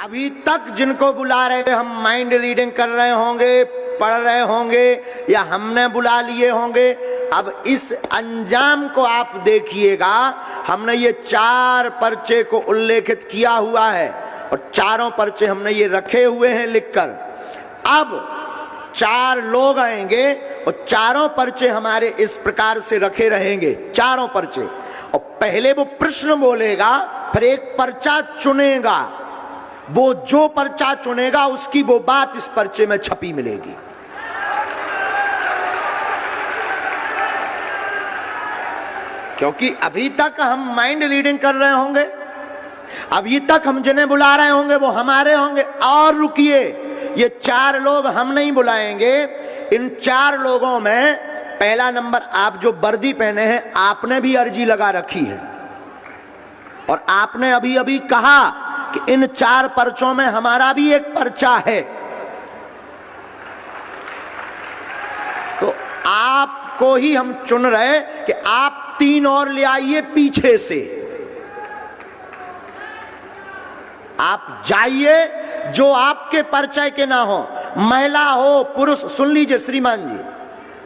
अभी तक जिनको बुला रहे हम माइंड रीडिंग कर रहे होंगे, पढ़ रहे होंगे या हमने बुला लिए होंगे, अब इस अंजाम को आप देखिएगा। हमने ये 4 पर्चे को उल्लेखित किया हुआ है और चारों पर्चे हमने ये रखे हुए हैं लिखकर। अब 4 लोग आएंगे और चारों पर्चे हमारे इस प्रकार से रखे रहेंगे, चारों पर्चे। और पहले वो प्रश्न बोलेगा, फिर एक पर्चा चुनेगा, वो जो पर्चा चुनेगा उसकी वो बात इस पर्चे में छपी मिलेगी। क्योंकि अभी तक हम माइंड रीडिंग कर रहे होंगे, अभी तक हम जिन्हें बुला रहे होंगे वो हमारे होंगे। और रुकिए, ये 4 लोग हम नहीं बुलाएंगे। इन 4 लोगों में पहला नंबर, आप जो वर्दी पहने हैं आपने भी अर्जी लगा रखी है और आपने अभी अभी कहा कि इन 4 पर्चों में हमारा भी एक पर्चा है। तो आपको ही हम चुन रहे कि आप 3 और ले आइए पीछे से। आप जाइए, जो आपके परिचय के ना हो, महिला हो पुरुष, सुन लीजिए श्रीमान जी,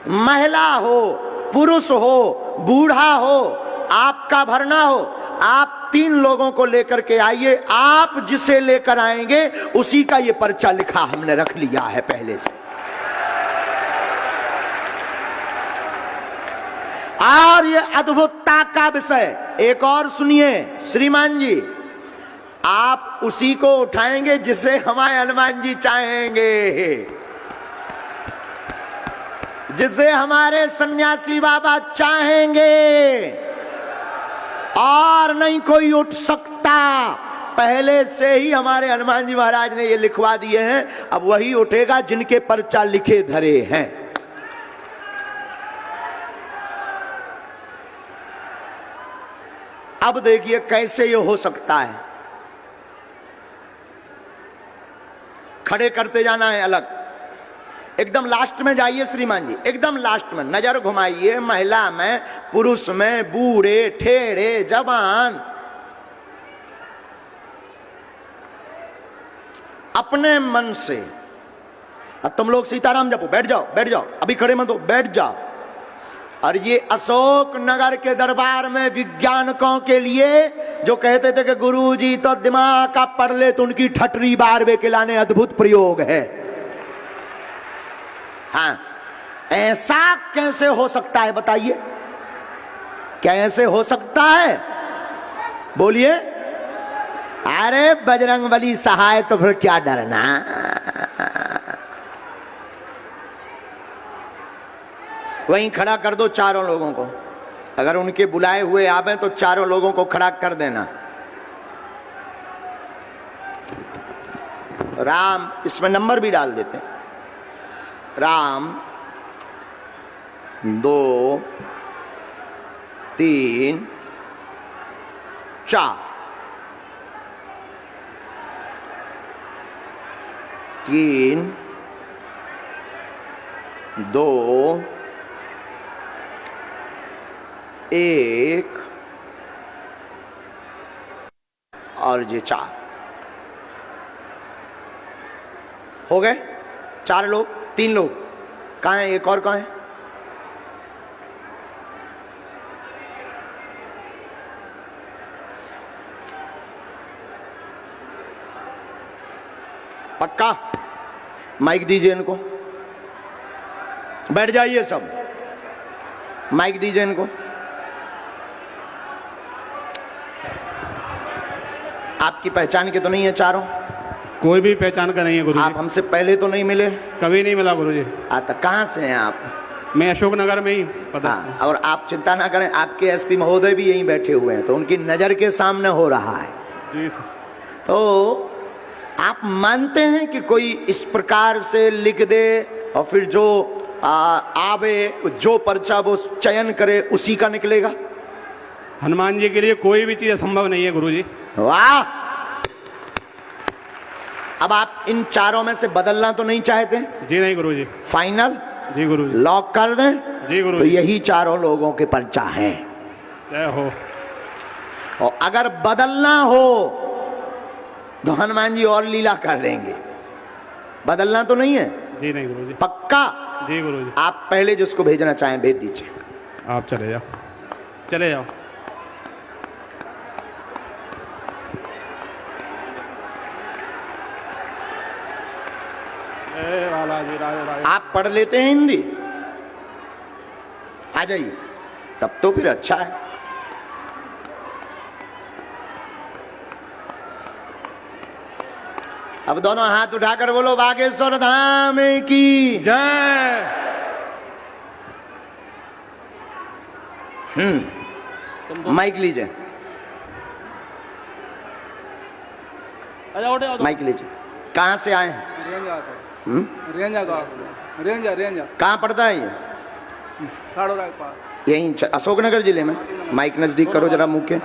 महिला हो पुरुष हो बूढ़ा हो, आपका भरना हो, आप 3 लोगों को लेकर के आइए। आप जिसे लेकर आएंगे उसी का ये पर्चा लिखा हमने रख लिया है पहले से। और ये अद्भुतता का विषय एक और सुनिए श्रीमान जी, आप उसी को उठाएंगे जिसे हमारे हनुमान जी चाहेंगे, जिसे हमारे सन्यासी बाबा चाहेंगे, और नहीं कोई उठ सकता। पहले से ही हमारे हनुमान जी महाराज ने ये लिखवा दिए हैं, अब वही उठेगा जिनके पर्चा लिखे धरे हैं। अब देखिए कैसे ये हो सकता है। खड़े करते जाना है अलग, एकदम लास्ट में जाइए श्रीमान जी, एकदम लास्ट में नजर घुमाइए, महिला में पुरुष में, बूढ़े ठेड़े जवान, अपने मन से। अब तुम लोग सीताराम जपो, बैठ जाओ बैठ जाओ, अभी खड़े मत हो, बैठ जाओ। और ये अशोक नगर के दरबार में विज्ञानकों के लिए जो कहते थे कि गुरुजी तो दिमाग का पढ़ ले, तो उनकी ठटरी बारवे के लाने अद्भुत प्रयोग है। हाँ, ऐसा कैसे हो सकता है बताइए, कैसे हो सकता है बोलिए। अरे बजरंगबली सहाय, तो फिर क्या डरना। वहीं खड़ा कर दो चारों लोगों को, अगर उनके बुलाए हुए आवे तो चारों लोगों को खड़ा कर देना। राम, इसमें नंबर भी डाल देते हैं, राम 2 3 4 3 2 1 और ये 4 हो गए। 4 लोग, 3 लोग कहाँ हैं, एक और कहाँ है? पक्का माइक दीजिए इनको, बैठ जाइए सब, माइक दीजिए इनको। आपकी पहचान के तो नहीं है चारों? कोई भी पहचान का नहीं है गुरुजी। आप हमसे पहले तो नहीं मिले? कभी नहीं मिला गुरुजी। तो कहाँ से हैं आप? मैं अशोक नगर में ही पता। हाँ, और आप चिंता ना करें, आपके एसपी महोदय भी यहीं बैठे हुए हैं, तो उनकी नजर के सामने हो रहा है जी सर। तो आप मानते हैं कि कोई इस प्रकार से लिख दे और फिर जो आवे, जो पर्चा वो चयन करे उसी का निकलेगा? हनुमान जी के लिए कोई भी चीज असंभव नहीं है गुरुजी। वाह! अब आप इन चारों में से बदलना तो नहीं चाहते? जी नहीं गुरुजी। फाइनल? जी गुरुजी। लॉक कर दें? जी गुरुजी। तो यही चारों लोगों के पर्चा हैं। जय हो। और अगर बदलना हो तो हनुमान जी और लीला कर देंगे। बदलना तो नहीं है? जी नहीं गुरु जी। पक्का? जी गुरु जी। आप पहले जिसको भेजना चाहें भेज दीजिए। आप चले जाओ, चले जाओ। बालाजी राधे राधे। आप पढ़ लेते हैं हिंदी? आ जाइए, तब तो फिर अच्छा है। अब दोनों हाथ उठाकर बोलो बागेश्वर धाम की जय। माइक लीजिए, माइक लीजिए। कहाँ से आए हैं? रेंजा कहाँ पड़ता है ये? यहीं अशोकनगर जिले में। माइक नजदीक करो जरा मुंह के।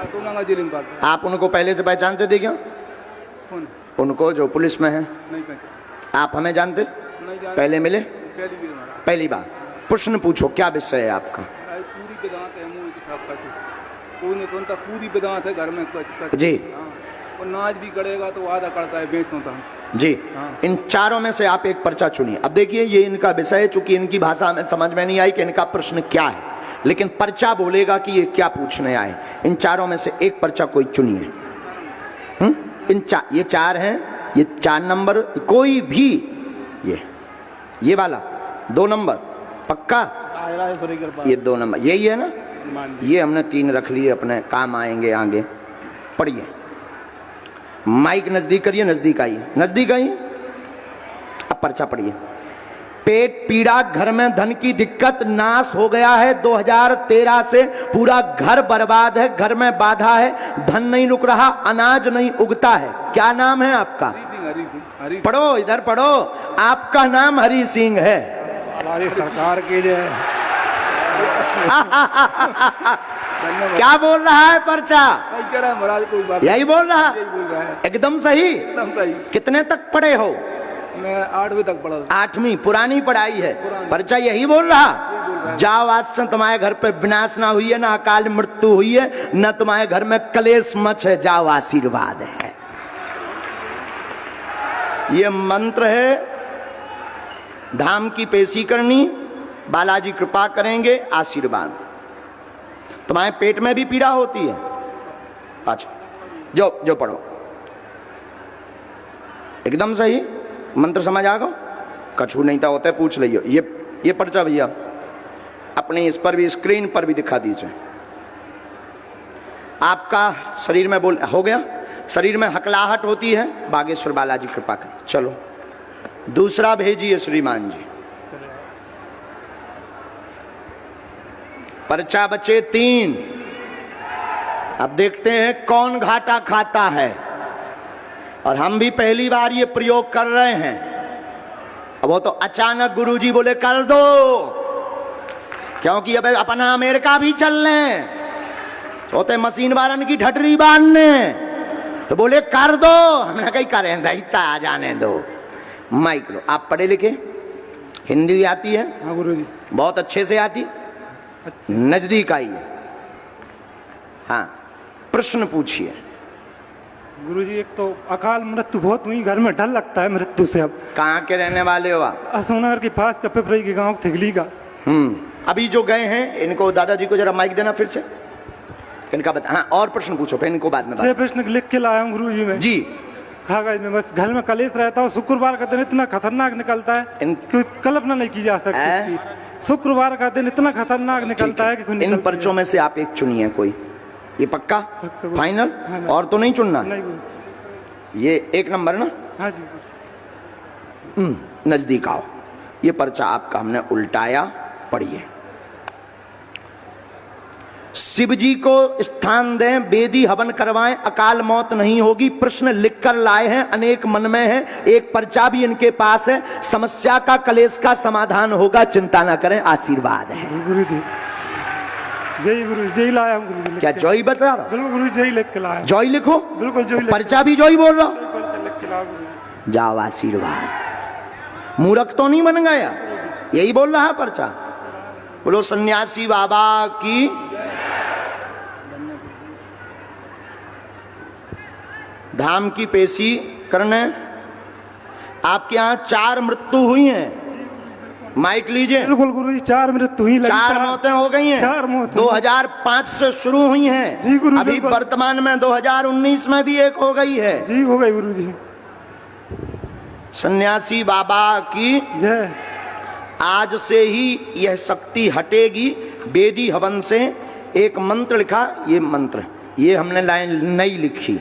जिले में पड़ता आप उनको पहले से पहचानते थे क्या? है। उनको जो पुलिस में है? नहीं पहचान, आप हमें जानते? नहीं जान, पहले मिले? पहली भी हमारा पहली बार। प्रश्न पूछो, क्या विषय है आपका? पूरी वेदांत है, मुंह की छाप का कोई नहीं तो पूरी वेदांत है घर में कुछ जी। और नाच भी करेगा तो आधा करता है बेचता था जी। हाँ। इन चारों में से आप एक पर्चा चुनिए। अब देखिए ये इनका विषय है, चूंकि इनकी भाषा में समझ में नहीं आई कि इनका प्रश्न क्या है, लेकिन पर्चा बोलेगा कि ये क्या पूछने आए। इन चारों में से एक पर्चा कोई चुनिए। ये चार हैं, ये 4 नंबर कोई भी, ये वाला 2 नंबर पक्का, ये 2 नंबर यही है ना? ये हमने 3 रख लिए, अपने काम आएंगे आगे। पढ़िए, माइक नजदीक करिए, नजदीक आइए, नजदीक आइए। अब पर्चा पढ़िए। पेट पीड़ा, घर में धन की दिक्कत, नाश हो गया है 2013 से, पूरा घर बर्बाद है, घर में बाधा है, धन नहीं रुक रहा, अनाज नहीं उगता है। क्या नाम है आपका? हरी सिंह पढ़ो, इधर पढ़ो। आपका नाम हरी सिंह है। हमारी सरकार की जय। क्या बोल रहा है पर्चा? कह रहा है महाराज, कोई बात यही बोल रहा? यही बोल रहा है, एकदम सही। एकदम सही। कितने तक पढ़े हो? मैं 8वीं तक पढ़ा था। 8वीं, पुरानी पढ़ाई है। पर्चा यही बोल रहा? जाओ, आज से तुम्हारे घर पे विनाश ना हुई है, ना अकाल मृत्यु हुई है, न तुम्हारे घर में कलेश मच है, जाओ आशीर्वाद है। ये मंत्र है, धाम की पेशी करनी, बालाजी कृपा करेंगे, आशीर्वाद। तुम्हारे पेट में भी पीड़ा होती है? अच्छा, जो पढ़ो। एकदम सही। मंत्र समझ आ गो? कछु नहीं था होता है, पूछ लियो। ये पर्चा भैया अपने इस पर भी, स्क्रीन पर भी दिखा दीजिए। आपका शरीर में बोल हो गया, शरीर में हकलाहट होती है, बागेश्वर बालाजी कृपा करें। चलो दूसरा भेजिए श्रीमान जी। पर्चा बचे 3। अब देखते हैं कौन घाटा खाता है। और हम भी पहली बार ये प्रयोग कर रहे हैं। अब वो तो अचानक गुरुजी बोले कर दो, क्योंकि अब अपना अमेरिका भी चल रहे हैं, होते मशीन वारन की ठटरी बांधने, तो बोले कर दो। हमने कहीं करें दहिता आ जाने दो। माइक लो। आप पढ़े लिखे? हिंदी आती है? हाँ गुरु जी, बहुत अच्छे से आती। अच्छा। नजदीक आइए। हाँ, प्रश्न पूछिए। गुरुजी, एक तो अकाल मृत्यु बहुत हुई, घर में डर लगता है मृत्यु से। अब कहाँ के रहने वाले हो आप? अशोकनगर के पास का पिपरई के गांव थिगली का। अभी जो गए हैं, इनको दादाजी को जरा माइक देना फिर से, इनका बता। हाँ, और प्रश्न पूछो, फिर इनको बाद में 6 प्रश्न लिख के लाया हूँ गुरुजी में। जी। कागज में, बस घर में कलेश रहता है। शुक्रवार का दिन इतना खतरनाक निकलता है कि कल्पना नहीं की जा सकती। शुक्रवार का दिन इतना खतरनाक निकलता है कि इन पर्चों में से आप एक चुनिए कोई। ये पक्का फाइनल? और तो नहीं चुनना? नहीं। ये 1 नंबर ना? हाँ जी। नजदीक आओ। ये पर्चा आपका हमने उल्टाया, पढ़िए। शिव जी को स्थान दें, वेदी हवन करवाएं, अकाल मौत नहीं होगी। प्रश्न लिखकर लाए हैं, अनेक मन में है। एक पर्चा भी इनके पास है। समस्या का, कलेश का समाधान होगा, चिंता ना करें, आशीर्वाद है। गुरु जी, जय गुरु, जय लाया हूँ गुरु जी। क्या जॉय बता रहा? बिल्कुल गुरु, जय लिख के लाया। जॉय लिखो। बिल्कुल जॉय। पर्चा भी जॉय बोल रहा। लिख के लाया। जाओ आशीर्वाद। मूर्ख तो नहीं बन गया? यही बोल रहा है पर्चा। बोलो सन्यासी बाबा की। धाम की पेशी करने। आपके यहाँ 4 मृत्यु हुई हैं, माइक लीजिए। बिल्कुल गुरुजी, 4 मृत्यु हुई, 4 मौतें हो गई हैं। 4 मौतें 2005 से शुरू हुई हैं। जी गुरु, अभी बिल्कुल। वर्तमान में 2019 में भी एक हो गई है। जी हो गई गुरुजी। सन्यासी बाबा की जय। आज से ही यह शक्ति हटेगी। वेदी हवन से एक मंत्र लिखा, ये मंत्र, ये हमने लाइन नहीं लिखी,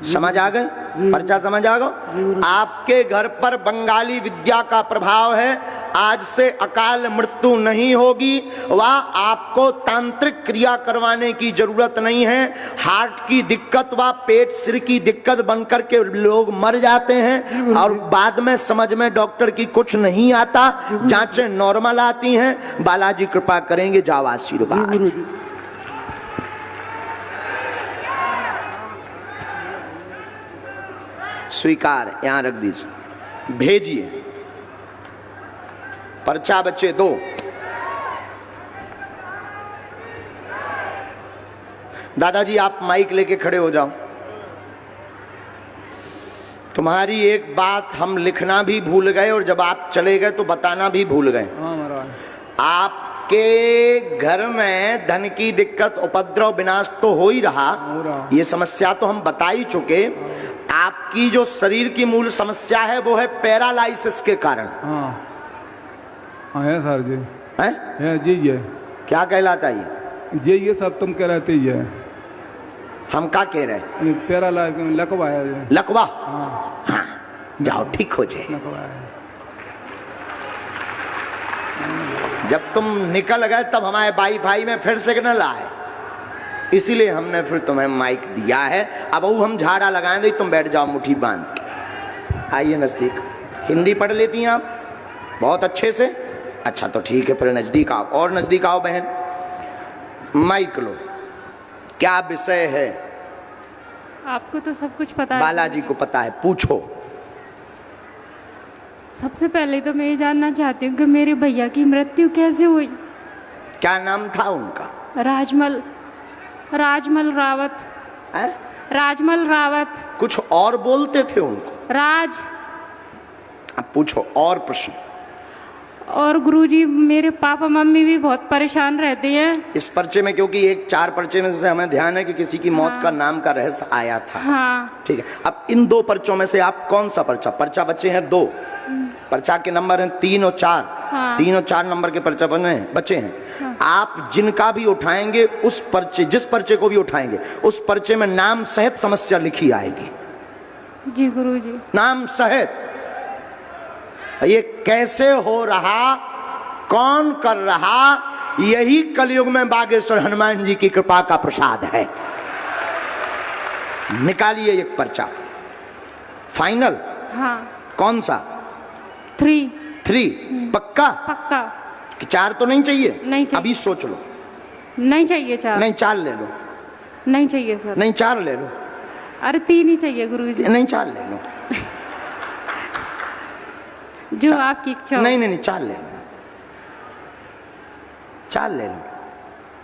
समझ आ गए? पर्चा समझ आ गए? आपके घर पर बंगाली विद्या का प्रभाव है। आज से अकाल मृत्यु नहीं होगी, वह आपको तांत्रिक क्रिया करवाने की जरूरत नहीं है। हार्ट की दिक्कत व पेट सिर की दिक्कत बनकर के लोग मर जाते हैं और बाद में समझ में डॉक्टर की कुछ नहीं आता, जांचें नॉर्मल आती हैं। बालाजी कृपा करेंगे, जाओ आशीर्वाद। स्वीकार यहां रख दीजिए, भेजिए। पर्चा बच्चे 2। दादाजी आप माइक लेके खड़े हो जाओ। तुम्हारी एक बात हम लिखना भी भूल गए और जब आप चले गए तो बताना भी भूल गए। आपके घर में धन की दिक्कत, उपद्रव, विनाश तो हो ही रहा, ये समस्या तो हम बता ही चुके। आपकी जो शरीर की मूल समस्या है वो है पैरालाइसिस के कारण। हाँ है सर जी, है जी ये क्या कहलाता है ये सब तुम कह रहे ये हम क्या कह रहे हैं? पैरालाइसिस लकवा है। लकवा? हाँ, जाओ ठीक हो जाए। जब तुम निकल गए तब हमारे वाईफाई में फिर सिग्नल आए, इसीलिए हमने फिर तुम्हें माइक दिया है। अब वो हम झाड़ा लगाएं तो तुम बैठ जाओ मुट्ठी बांध के। आइए नजदीक। हिंदी पढ़ लेती हैं आप बहुत अच्छे से? अच्छा तो ठीक है, फिर नजदीक आओ, और नजदीक आओ बहन। माइक लो। क्या विषय है? आपको तो सब कुछ पता है। बालाजी को पता है, पूछो। सबसे पहले तो मैं ये जानना चाहती हूँ कि मेरे भैया की मृत्यु कैसे हुई? क्या नाम था उनका? राजमल रावत। है? राजमल रावत। कुछ और बोलते थे उनको? राज। अब पूछो और प्रश्न। और गुरुजी मेरे पापा मम्मी भी बहुत परेशान रहते हैं इस पर्चे में, क्योंकि एक 4 पर्चे में से हमें ध्यान है कि किसी की मौत का नाम का रहस्य आया था। हाँ। ठीक है, अब इन 2 पर्चों में से आप कौन सा पर्चा बचे हैं 2, पर्चा के नंबर हैं 3 और 4। हाँ। 3 और 4 नंबर के पर्चे बचे हैं। हाँ। आप जिनका भी उठाएंगे उस पर्चे, जिस पर्चे को भी उठाएंगे उस पर्चे में नाम सहित समस्या लिखी आएगी। जी गुरुजी। नाम सहित। ये कैसे हो रहा, कौन कर रहा, यही कलयुग में बागेश्वर हनुमान जी की कृपा का प्रसाद है। निकालिए एक पर्चा फाइनल। हाँ। कौन सा? 3 पक्का? पक्का। 4 तो नहीं चाहिए? नहीं चाहिए। अभी सोच लो। नहीं चाहिए 4? नहीं 4 ले लो। नहीं चाहिए सर। नहीं 4 ले लो। अरे 3 ही चाहिए गुरुजी। नहीं 4 ले लो। जो आपकी इच्छा। नहीं 4 ले लो। 4 ले लो।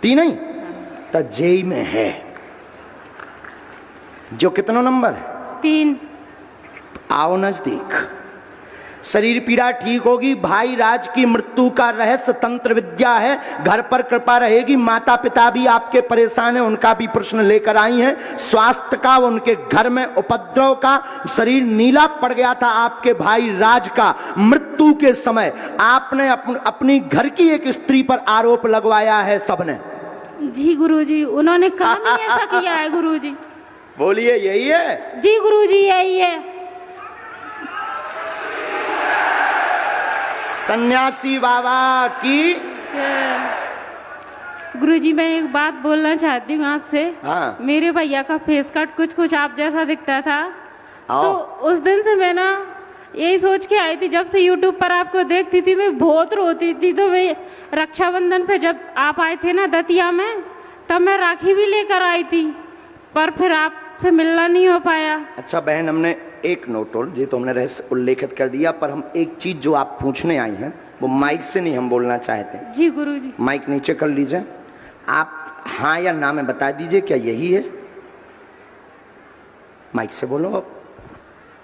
3 नहीं तो जेई में है। जो कितना नंबर है? 3। आओ नजदीक। शरीर पीड़ा ठीक होगी। भाई राज की मृत्यु का रहस्य तंत्र विद्या है। घर पर कृपा रहेगी। माता पिता भी आपके परेशान हैं, उनका भी प्रश्न लेकर आई हैं। स्वास्थ्य का, उनके घर में उपद्रव का, शरीर नीला पड़ गया था आपके भाई राज का। मृत्यु के समय आपने अपनी घर की एक स्त्री पर आरोप लगवाया है सबने। जी गुरुजी, उन्होंने काम ही ऐसा किया है गुरुजी। बोलिए यही है? जी गुरुजी यही है। सन्यासी बाबा की। गुरुजी मैं एक बात बोलना चाहती हूँ आपसे। हाँ। मेरे भैया का फेस कट कुछ आप जैसा दिखता था। तो उस दिन से मैं ना यही सोच के आई थी, जब से यूट्यूब पर आपको देखती थी मैं बहुत रोती थी। तो मैं रक्षाबंधन पे जब आप आए थे ना दतिया में, तब मैं राखी भी लेकर आई थी, पर फिर आपसे मिलना नहीं हो पाया। अच्छा बहन, हमने एक नोट और जी तो हमने रहस्य उल्लेखित कर दिया, पर हम एक चीज जो आप पूछने आई हैं वो माइक से नहीं हम बोलना चाहते। जी गुरुजी। माइक नीचे कर लीजिए। आप हाँ या ना में बता दीजिए क्या यही है? माइक से बोलो अब।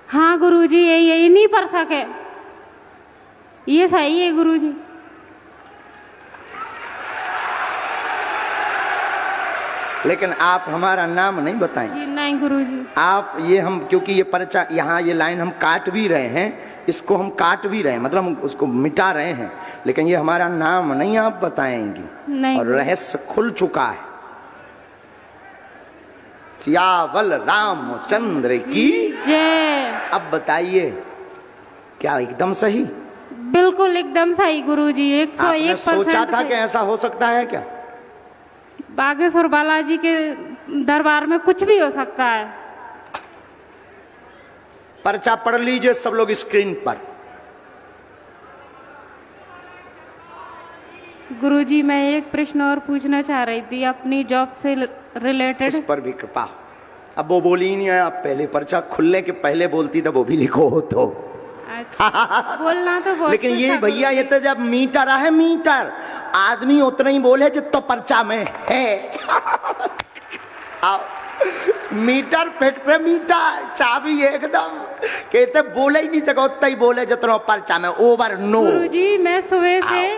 हाँ गुरुजी, यही नहीं पढ़ सके, ये सही है गुरुजी। लेकिन आप हमारा नाम नहीं बताएं। जी नहीं गुरुजी। आप ये हम, क्योंकि ये पर्चा यहाँ ये लाइन हम काट भी रहे हैं, इसको हम काट भी रहे हैं, मतलब हम उसको मिटा रहे हैं, लेकिन ये हमारा नाम नहीं आप बताएंगी। नहीं। और रहस्य खुल चुका है। सियावल रामचंद्र की जय। अब बताइए, क्या एकदम सही? बिल्कुल एकदम सही गुरुजी, 101% आपने सोचा था कि ऐसा हो सकता है क्या? बागेश्वर बालाजी के दरबार में कुछ भी हो सकता है। पर्चा पढ़ लीजिए सब लोग स्क्रीन पर। गुरुजी मैं एक प्रश्न और पूछना चाह रही थी अपनी जॉब से रिलेटेड। उस पर भी कृपा हो। अब वो बोली ही नहीं है, आप पहले पर्चा खुलने के पहले बोलती तो वो भी लिखो हो तो। अच्छा, बोलना तो बहुत लेकिन कुछ ये था भैया, ये तो जब मीटर है, मीटर आदमी उतना ही बोले जितना पर्चा में है। आओ, मीटर फिट से मीटर चाबी एकदम कहते बोले ही नहीं सको, उतना ही बोले जितना पर्चा में। ओवर नो गुरुजी, मैं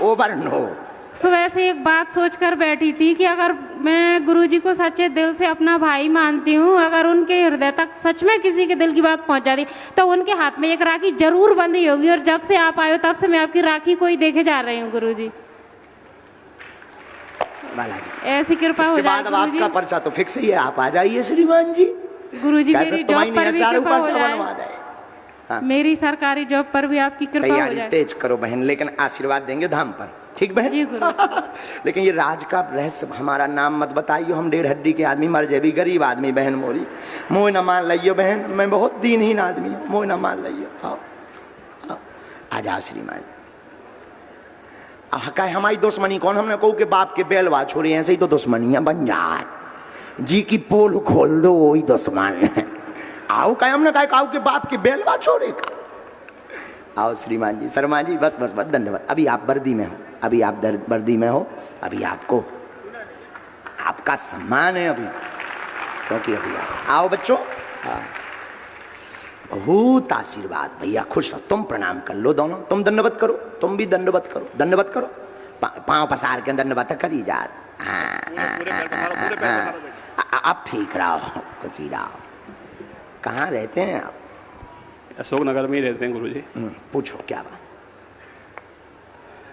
ओवर नो सुबह से एक बात सोचकर बैठी थी कि अगर मैं गुरुजी को सच्चे दिल से अपना भाई मानती हूँ, अगर उनके हृदय तक सच में किसी के दिल की बात पहुंच जाती तो उनके हाथ में एक राखी जरूर बंधी होगी। और जब से आप आए हो तब से मैं आपकी राखी को ही देखे जा रही हूँ गुरुजी। बालाजी, ऐसी कृपा हो इसके जाए बाद अब आपका पर्चा तो फिक्स ही है, आप आ जाइए श्रीमान जी। गुरुजी। कहते मेरी तुम्हारी जॉब पर भी चारों कृपा हो पर्चा जाए, बनवा दे। हाँ। मेरी सरकारी जॉब पर भी आपकी कृपा हो तैयारी जाए। तेज करो बहन, लेकिन आशीर्वाद देंगे धाम पर, ठीक बहन? जी गुरु। लेकिन ये राज का रहस्य, हमारा नाम मत बताइयो, हम 1.5 हड्डी के आदमी मर जाए भी, गरीब आदमी बहन मोरी, मोह न मान लियो बहन, मैं बहुत दीनहीन आदमी हूँ, मोह न मान लियो। आओ आ जाओ श्रीमान। कहे हमारी दुश्मनी कौन? हमने कहू के बाप के बेलवा छोड़ी, ऐसे ही तो दुश्मनियां बन जाए। जी की पोल खोल दो, वही दुश्मन। आओ कहे हमने कहा काऊ के बाप के बेलवा छोड़ेगा। आओ श्रीमान जी, शर्मा जी, बस बस बस, धन्यवाद। अभी आप वर्दी में हो, अभी आप वर्दी में हो, अभी आपको आपका सम्मान है अभी, क्योंकि अभी आओ बच्चों। बहुत आशीर्वाद भैया, खुश हो। तुम प्रणाम कर लो दोनों, तुम दंडवत करो, तुम भी दंडवत करो, दंडवत करो, पांव पसार के दंडवत करी जा। अब ठीक रहो, कुछ ही रहो। कहाँ रहते हैं आप? अशोक नगर में ही रहते हैं गुरुजी। पूछो क्या बात?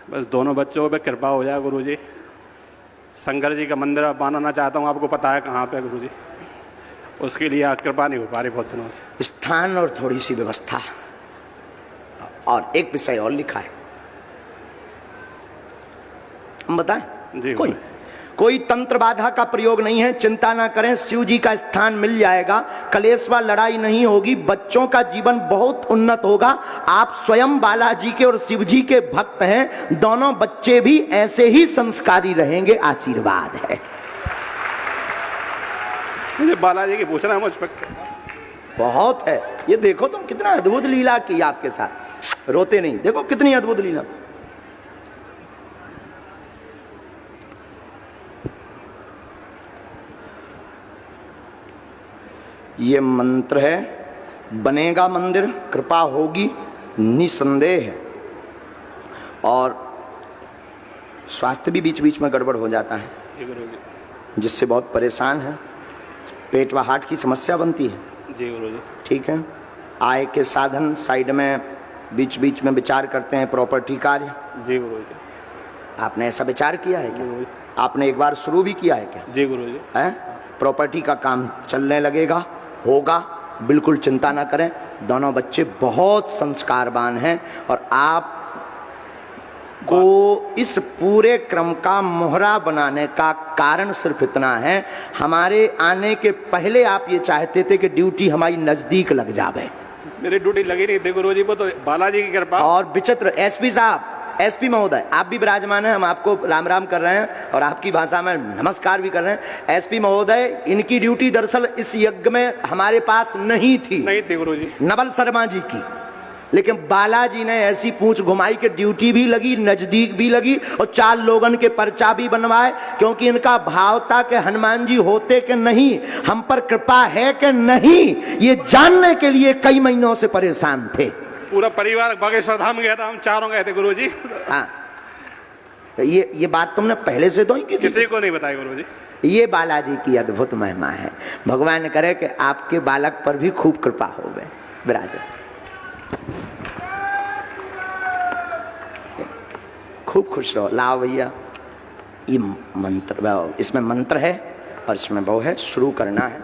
बस दोनों बच्चों पे कृपा हो जाए गुरुजी। शंकर जी का मंदिर बनाना चाहता हूँ, आपको पता है कहाँ पे गुरुजी, उसके लिए कृपा नहीं हो पा रही बहुत दिनों से। स्थान और थोड़ी सी व्यवस्था, और एक विषय और लिखा है, हम बताएं? जी कोई तंत्र बाधा का प्रयोग नहीं है, चिंता ना करें, शिव जी का स्थान मिल जाएगा, कलेश व लड़ाई नहीं होगी, बच्चों का जीवन बहुत उन्नत होगा। आप स्वयं बालाजी के और शिव जी के भक्त हैं, दोनों बच्चे भी ऐसे ही संस्कारी रहेंगे, आशीर्वाद है। मुझे बालाजी की पूछना है मुझ पर। बहुत है, ये देखो तुम कितना अद्भुत लीला की आपके साथ, रोते नहीं, देखो कितनी अद्भुत लीला। ये मंत्र है, बनेगा मंदिर, कृपा होगी निसंदेह, और स्वास्थ्य भी बीच बीच में गड़बड़ हो जाता है, जिससे बहुत परेशान है, पेट व हार्ट की समस्या बनती है। जी गुरुजी। ठीक है, आय के साधन साइड में बीच बीच में विचार करते हैं, प्रॉपर्टी कार्य। जी गुरुजी। आपने ऐसा विचार किया है क्या? आपने एक बार शुरू भी किया है क्या? जी गुरुजी। है, प्रॉपर्टी का काम चलने लगेगा, होगा, बिल्कुल चिंता ना करें। दोनों बच्चे बहुत संस्कारवान हैं, और आप को इस पूरे क्रम का मोहरा बनाने का कारण सिर्फ इतना है, हमारे आने के पहले आप ये चाहते थे कि ड्यूटी हमारी नजदीक लग जावे। मेरी ड्यूटी लगी नहीं थी गुरुजी को, तो बालाजी की कृपा। और विचित्र एसपी साहब, एसपी महोदय, आप भी विराजमान हैं, हम आपको राम राम कर रहे हैं और आपकी भाषा में नमस्कार भी कर रहे हैं। एसपी महोदय, इनकी ड्यूटी दरअसल इस यज्ञ में हमारे पास नहीं थी गुरुजी। नवल शर्मा जी की, लेकिन बालाजी ने ऐसी पूंछ घुमाई कि ड्यूटी भी लगी, नजदीक भी लगी और 4 लोगन के पर्चा भी बनवाए, क्योंकि इनका भाव था कि हनुमान जी होते कि नहीं, हम पर कृपा है कि नहीं, ये जानने के लिए कई महीनों से परेशान थे। पूरा परिवार बागेश्वर धाम गया था, हम चारों गए थे गुरुजी। हाँ, ये बात तुमने पहले से तो ही किसी को नहीं बताया गुरुजी। ये बालाजी की अद्भुत महिमा है। भगवान करे कि आपके बालक पर भी खूब कृपा हो गए। विराज खूब खुश रहो। लाओ भैया, ये मंत्र, इसमें मंत्र है और इसमें वो है, शुरू करना है।